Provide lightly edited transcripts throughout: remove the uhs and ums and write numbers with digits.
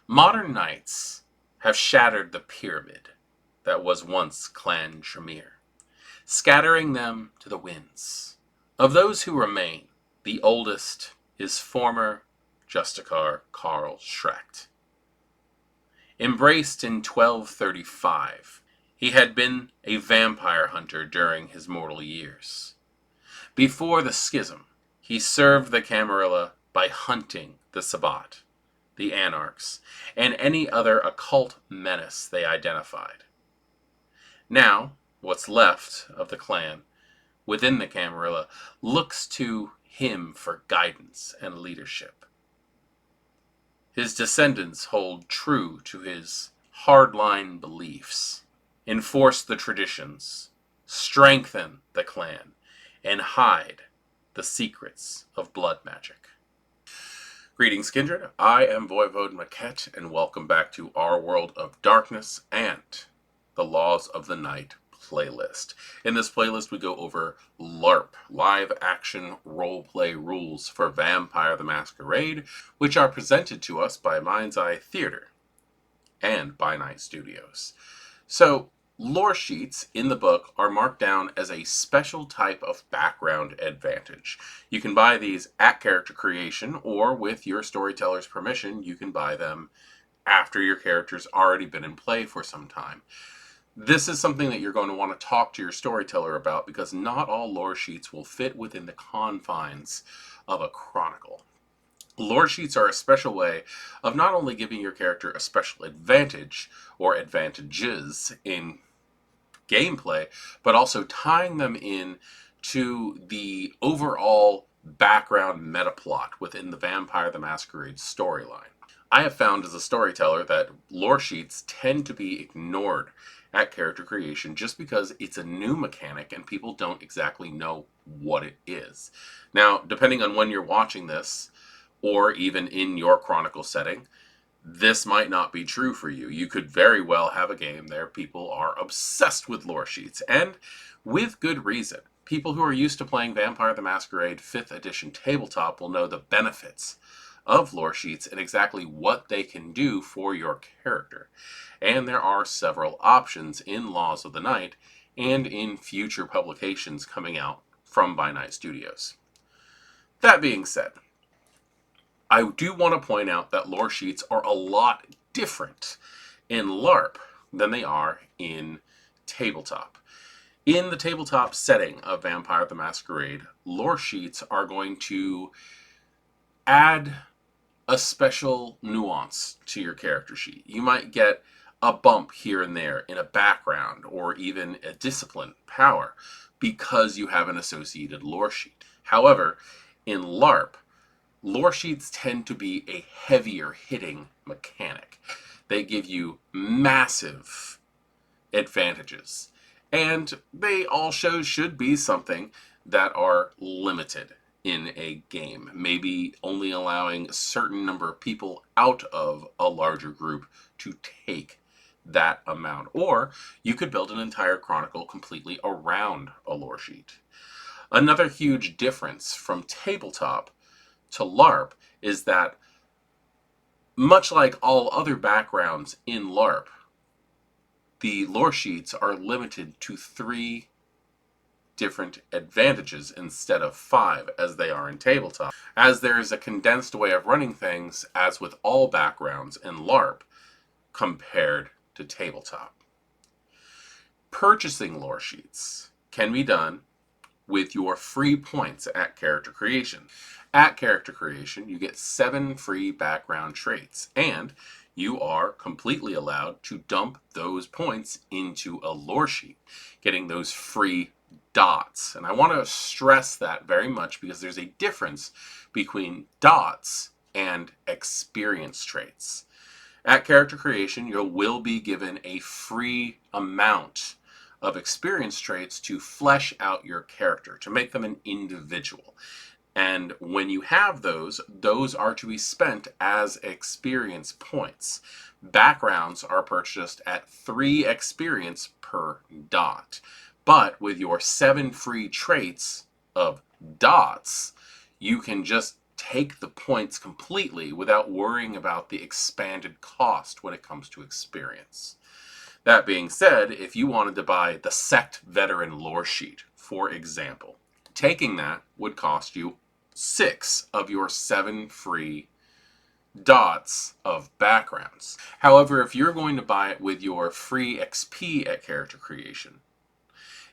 Modern knights have shattered the pyramid that was once Clan Tremere, scattering them to the winds. Of those who remain, the oldest is Former Justicar Karl Schrekt. Embraced in 1235, he had been a vampire hunter during his mortal years. Before the Schism, he served the Camarilla by hunting the Sabbat, the Anarchs, and any other occult menace they identified. Now, what's left of the clan within the Camarilla looks to him for guidance and leadership. His descendants hold true to his hardline beliefs, enforce the traditions, strengthen the clan, and hide the secrets of blood magic. Greetings, kindred. I am voivodemekhet, and welcome back to our World of Darkness and the Laws of the Night playlist. In this playlist, we go over LARP, live action roleplay rules for Vampire the Masquerade, which are presented to us by Mind's Eye Theater and by Night Studios. So, Loresheets in the book are marked down as a special type of background advantage. You can buy these at character creation, or with your storyteller's permission, you can buy them after your character's already been in play for some time. This is something that you're going to want to talk to your storyteller about, because not all Loresheets will fit within the confines of a chronicle. Loresheets are a special way of not only giving your character a special advantage or advantages in gameplay, but also tying them in to the overall background meta plot within the Vampire the Masquerade storyline. I have found as a storyteller that Loresheets tend to be ignored at character creation just because it's a new mechanic and people don't exactly know what it is. Now, depending on when you're watching this, or even in your chronicle setting, this might not be true for you. You could very well have a game there people are obsessed with Loresheets, and with good reason. People who are used to playing Vampire the Masquerade 5th edition tabletop will know the benefits of Loresheets and exactly what they can do for your character. And there are several options in Laws of the Night and in future publications coming out from by Night Studios. That being said, I do want to point out that Loresheets are a lot different in LARP than they are in tabletop. In the tabletop setting of Vampire the Masquerade, Loresheets are going to add a special nuance to your character sheet. You might get a bump here and there in a background or even a discipline power because you have an associated Loresheet. However, in LARP, Loresheets tend to be a heavier hitting mechanic. They give you massive advantages, and they also should be something that are limited in a game, maybe only allowing a certain number of people out of a larger group to take that amount. Or you could build an entire chronicle completely around a Loresheet. Another huge difference from tabletop to LARP is that, much like all other backgrounds in LARP, the Loresheets are limited to 3 different advantages instead of 5 as they are in tabletop, as there is a condensed way of running things, as with all backgrounds in LARP, compared to tabletop. Purchasing Loresheets can be done with your free points at character creation. At character creation, you get 7 free background traits, and you are completely allowed to dump those points into a Loresheet, getting those free dots. And I want to stress that very much because there's a difference between dots and experience traits. At character creation, you will be given a free amount of experience traits to flesh out your character, to make them an individual. And when you have those are to be spent as experience points. Backgrounds are purchased at 3 experience per dot. But with your 7 free traits of dots, you can just take the points completely without worrying about the expanded cost when it comes to experience. That being said, if you wanted to buy the Sect Veteran Loresheet, for example, taking that would cost you 6 of your 7 free dots of backgrounds. However, if you're going to buy it with your free XP at character creation,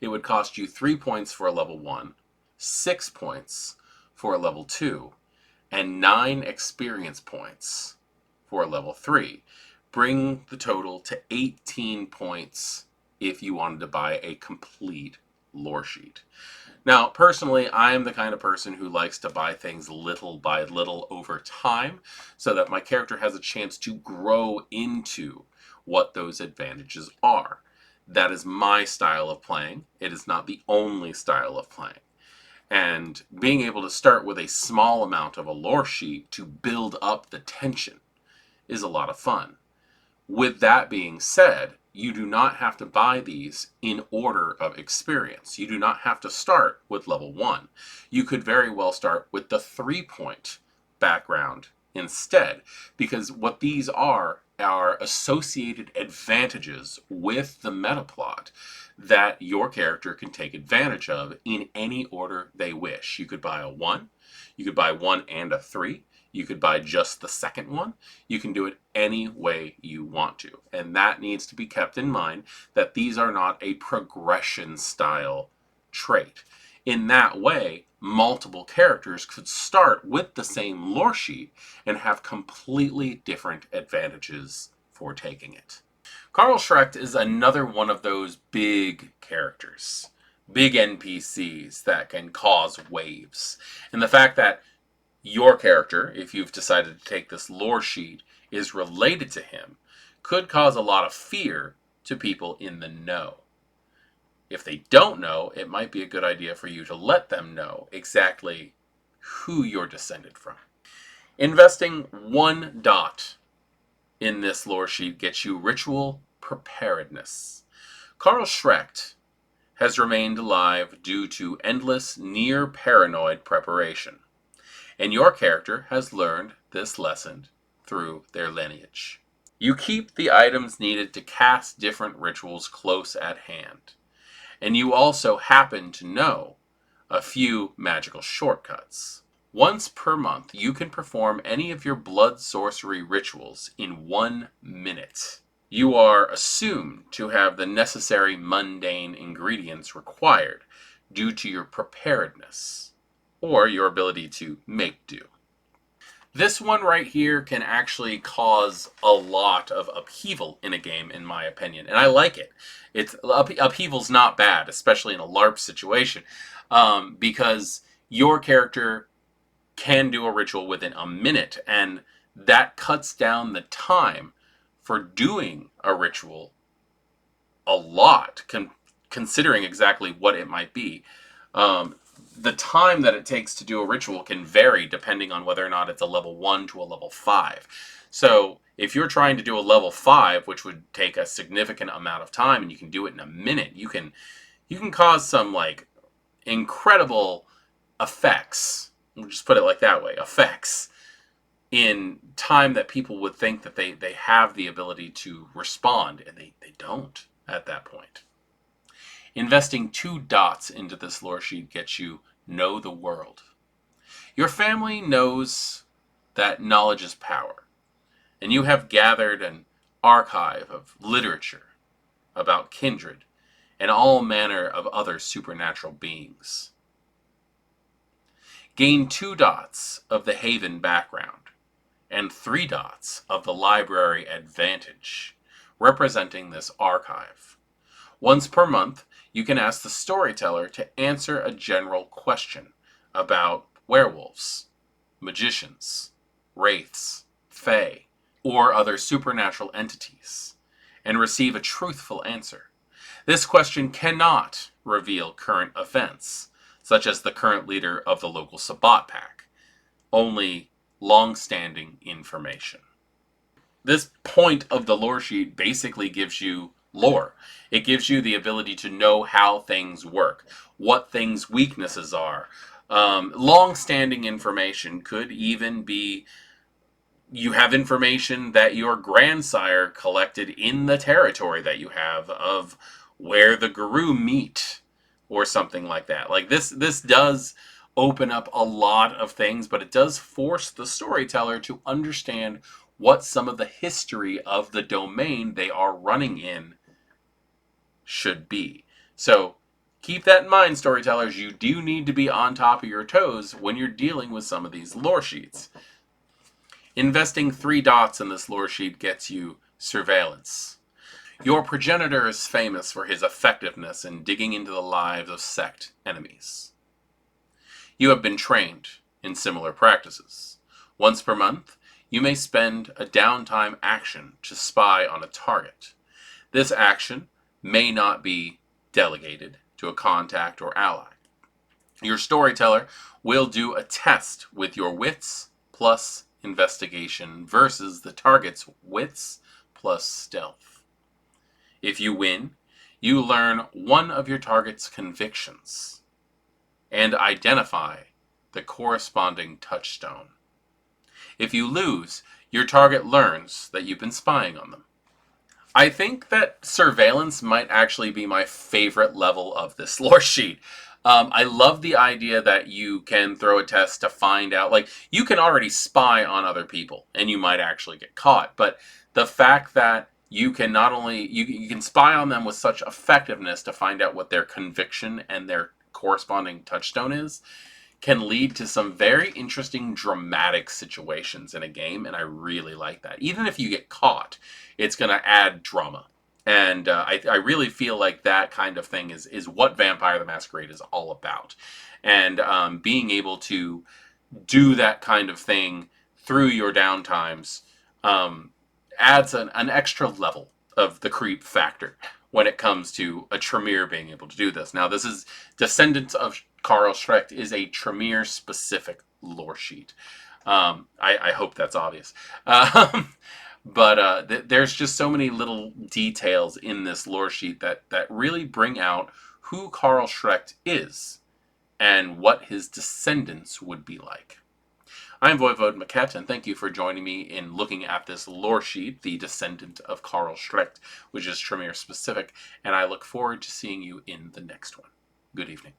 it would cost you 3 points for a level 1, 6 points for a level 2, and 9 experience points for a level 3. Bring the total to 18 points if you wanted to buy a complete lore sheet. Now, personally, I am the kind of person who likes to buy things little by little over time so that my character has a chance to grow into what those advantages are. That is my style of playing. It is not the only style of playing. And being able to start with a small amount of a lore sheet to build up the tension is a lot of fun. With that being said, you do not have to buy these in order of experience. You do not have to start with level 1. You could very well start with the 3-point background instead, because what these are associated advantages with the meta plot that your character can take advantage of in any order they wish. You could buy a 1, you could buy 1 and a 3, you could buy just the second one. You can do it any way you want to. And that needs to be kept in mind, that these are not a progression style trait. In that way, multiple characters could start with the same lore sheet and have completely different advantages for taking it. Karl Schrekt is another one of those big characters, big NPCs that can cause waves. And the fact that your character, if you've decided to take this lore sheet, is related to him, could cause a lot of fear to people in the know. If they don't know, it might be a good idea for you to let them know exactly who you're descended from. Investing 1 dot in this lore sheet gets you ritual preparedness. Karl Schrekt has remained alive due to endless, near-paranoid preparation. And your character has learned this lesson through their lineage. You keep the items needed to cast different rituals close at hand. And you also happen to know a few magical shortcuts. Once per month, you can perform any of your blood sorcery rituals in 1 minute. You are assumed to have the necessary mundane ingredients required due to your preparedness, or your ability to make do. This one right here can actually cause a lot of upheaval in a game, in my opinion, and I like it. Upheaval's not bad, especially in a LARP situation, because your character can do a ritual within a minute, and that cuts down the time for doing a ritual a lot, considering exactly what it might be. The time that it takes to do a ritual can vary depending on whether or not it's a level 1 to a level 5. So if you're trying to do a level 5, which would take a significant amount of time, and you can do it in a minute, you can cause some like incredible effects. We'll just put it like that way, effects, in time that people would think that they have the ability to respond, and they don't at that point. Investing 2 dots into this lore sheet gets you know the world. Your family knows that knowledge is power, and you have gathered an archive of literature about kindred and all manner of other supernatural beings. Gain 2 dots of the Haven background and 3 dots of the library advantage, representing this archive. Once per month, you can ask the storyteller to answer a general question about werewolves, magicians, wraiths, fae, or other supernatural entities, and receive a truthful answer. This question cannot reveal current events, such as the current leader of the local Sabbat pack, only long-standing information. This point of the lore sheet basically gives you lore. It gives you the ability to know how things work, what things' weaknesses are, Long-standing information could even be you have information that your grandsire collected in the territory that you have of where the Guru meet or something like that. Like this does open up a lot of things, but it does force the storyteller to understand what some of the history of the domain they are running in should be. So keep that in mind, storytellers. You do need to be on top of your toes when you're dealing with some of these lore sheets. Investing 3 dots in this lore sheet gets you surveillance. Your progenitor is famous for his effectiveness in digging into the lives of sect enemies. You have been trained in similar practices. Once per month, you may spend a downtime action to spy on a target. This action may not be delegated to a contact or ally. Your storyteller will do a test with your wits plus investigation versus the target's wits plus stealth. If you win, you learn one of your target's convictions and identify the corresponding touchstone. If you lose, your target learns that you've been spying on them. I think that surveillance might actually be my favorite level of this lore sheet. I love the idea that you can throw a test to find out, like, you can already spy on other people, and you might actually get caught, but the fact that you can not only, you can spy on them with such effectiveness to find out what their conviction and their corresponding touchstone is, can lead to some very interesting dramatic situations in a game, and I really like that. Even if you get caught, it's going to add drama. And I really feel like that kind of thing is what Vampire the Masquerade is all about. And being able to do that kind of thing through your downtimes adds an extra level of the creep factor when it comes to a Tremere being able to do this. Now, this is Descendant of Karl Schrekt is a Tremere-specific lore sheet. I hope that's obvious. But there's just so many little details in this lore sheet that really bring out who Karl Schrekt is and what his descendants would be like. I'm voivodemekhet, and thank you for joining me in looking at this lore sheet, the Descendant of Karl Schrekt, which is Tremere specific, and I look forward to seeing you in the next one. Good evening.